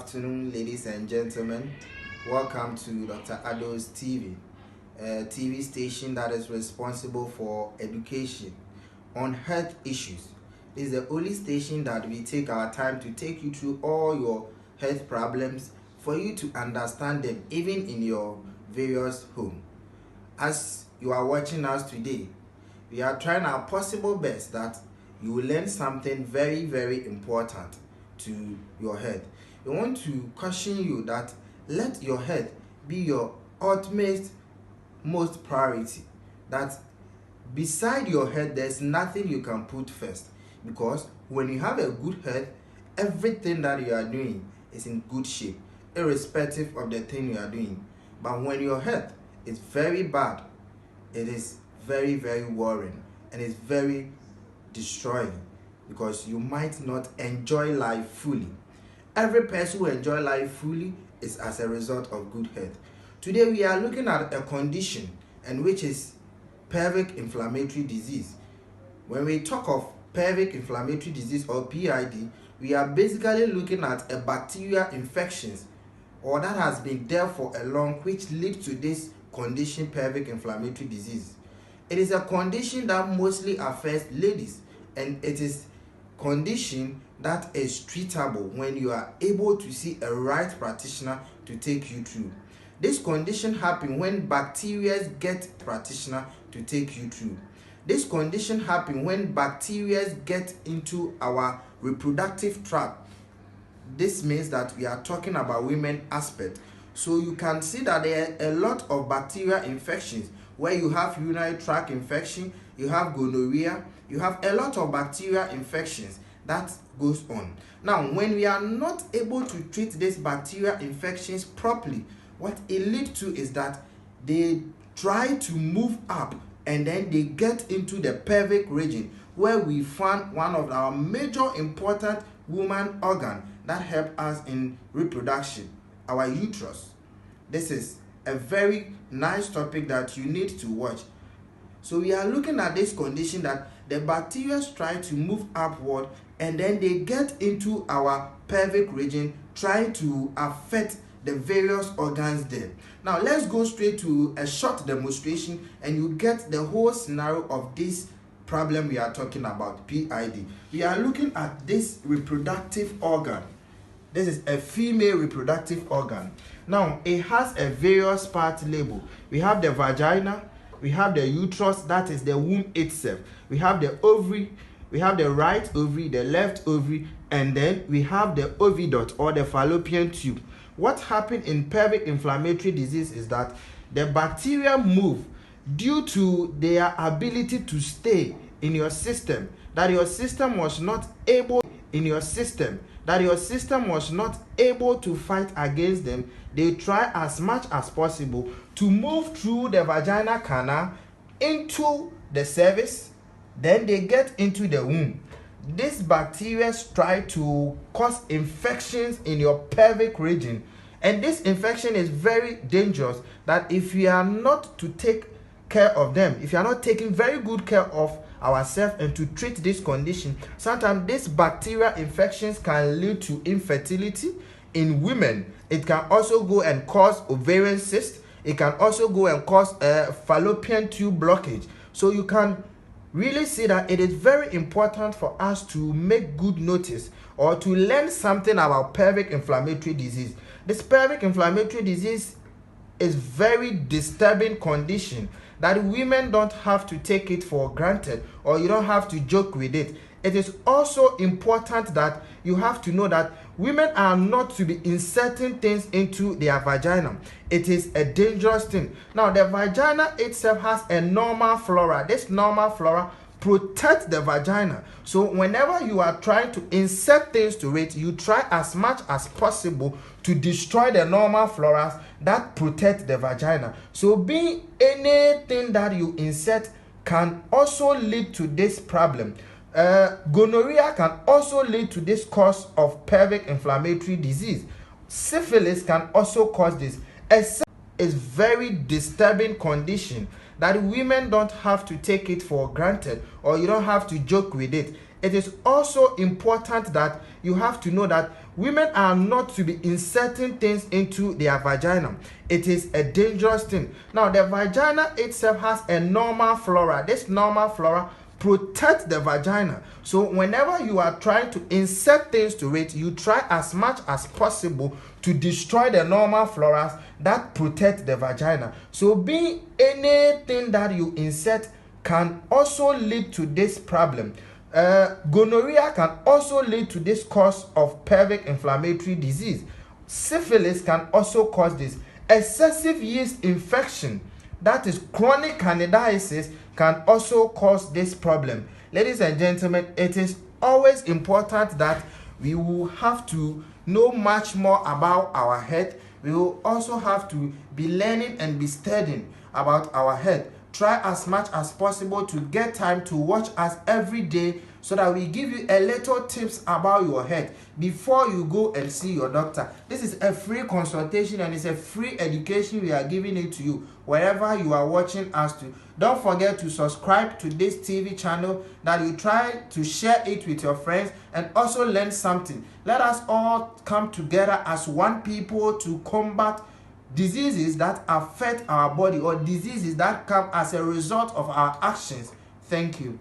afternoon, ladies and gentlemen. Welcome to Dr. Ado's TV, a TV station that is responsible for education on health issues. This is the only station that we take our time to take you through all your health problems for you to understand them, even in your various homes. As you are watching us today, we are trying our possible best that you will learn something very, very important to your health. We want to caution you that let your health be your ultimate most priority. That beside your health, there's nothing you can put first, because when you have a good health, everything that you are doing is in good shape, irrespective of the thing you are doing. But when your health is very bad, it is very, very worrying and it's very destroying, because you might not enjoy life fully. Every person who enjoys life fully is as a result of good health. Today we are looking at a condition, and which is pelvic inflammatory disease. When we talk of pelvic inflammatory disease or PID, we are basically looking at a bacterial infections or that has been there for a long, which leads to this condition, pelvic inflammatory disease. It is a condition that mostly affects ladies, and it is condition that is treatable when you are able to see a right practitioner to take you through. This condition happens when bacteria get practitioner to take you through. This condition happens when bacteria get into our reproductive tract. This means that we are talking about women aspect. So you can see that there are a lot of bacterial infections where you have urinary tract infection, you have gonorrhea, you have a lot of bacterial infections that goes on. Now, when we are not able to treat these bacterial infections properly, what it leads to is that they try to move up and then they get into the pelvic region, where we find one of our major important woman organ that help us in reproduction, our uterus. This is a very nice topic that you need to watch. So we are looking at this condition that the bacteria try to move upward and then they get into our pelvic region, trying to affect the various organs there. Now let's go straight to a short demonstration and you get the whole scenario of this problem we are talking about, PID. We are looking at this reproductive organ. This is a female reproductive organ. Now it has a various part label. We have the vagina, we have the uterus, that is the womb itself. We have the ovary, we have the right ovary, the left ovary, and then we have the oviduct or the fallopian tube. What happens in pelvic inflammatory disease is that the bacteria move due to their ability to stay in your system, that your system was not able to fight against them. They try as much as possible to move through the vaginal canal into the cervix, then they get into the womb. These bacteria try to cause infections in your pelvic region, and this infection is very dangerous, that if we are not to take care of them, if you are not taking very good care of ourselves and to treat this condition, sometimes these bacterial infections can lead to infertility in women. It can also go and cause ovarian cyst. It can also go and cause a fallopian tube blockage. So you can really see that it is very important for us to make good notice or to learn something about pelvic inflammatory disease. This pelvic inflammatory disease is very disturbing condition that women don't have to take it for granted, or you don't have to joke with it. It is also important that you have to know that women are not to be inserting things into their vagina. It is a dangerous thing. Now, the vagina itself has a normal flora. This normal flora protects the vagina. So whenever you are trying to insert things to it, you try as much as possible to destroy the normal flora that protect the vagina. So being anything that you insert can also lead to this problem. Gonorrhea can also lead to this cause of pelvic inflammatory disease. Syphilis can also cause this. Is very disturbing condition that women don't have to take it for granted, or you don't have to joke with it. it is also important that you have to know that women are not to be inserting things into their vagina. It is a dangerous thing. Now, the vagina itself has a normal flora. This normal flora protects the vagina. So whenever you are trying to insert things to it, you try as much as possible to destroy the normal floras that protect the vagina. So being anything that you insert can also lead to this problem. Gonorrhea can also lead to this cause of pelvic inflammatory disease. Syphilis can also cause this. Excessive yeast infection, that is chronic candidiasis, can also cause this problem. Ladies and gentlemen, it is always important that we will have to know much more about our health. We will also have to be learning and be studying about our health. Try as much as possible to get time to watch us every day so that we give you a little tips about your health before you go and see your doctor. This is a free consultation and it's a free education we are giving it to you wherever you are watching us to. Don't forget to subscribe to this TV channel, that you try to share it with your friends and also learn something. Let us all come together as one people to combat diseases that affect our body or diseases that come as a result of our actions. Thank you.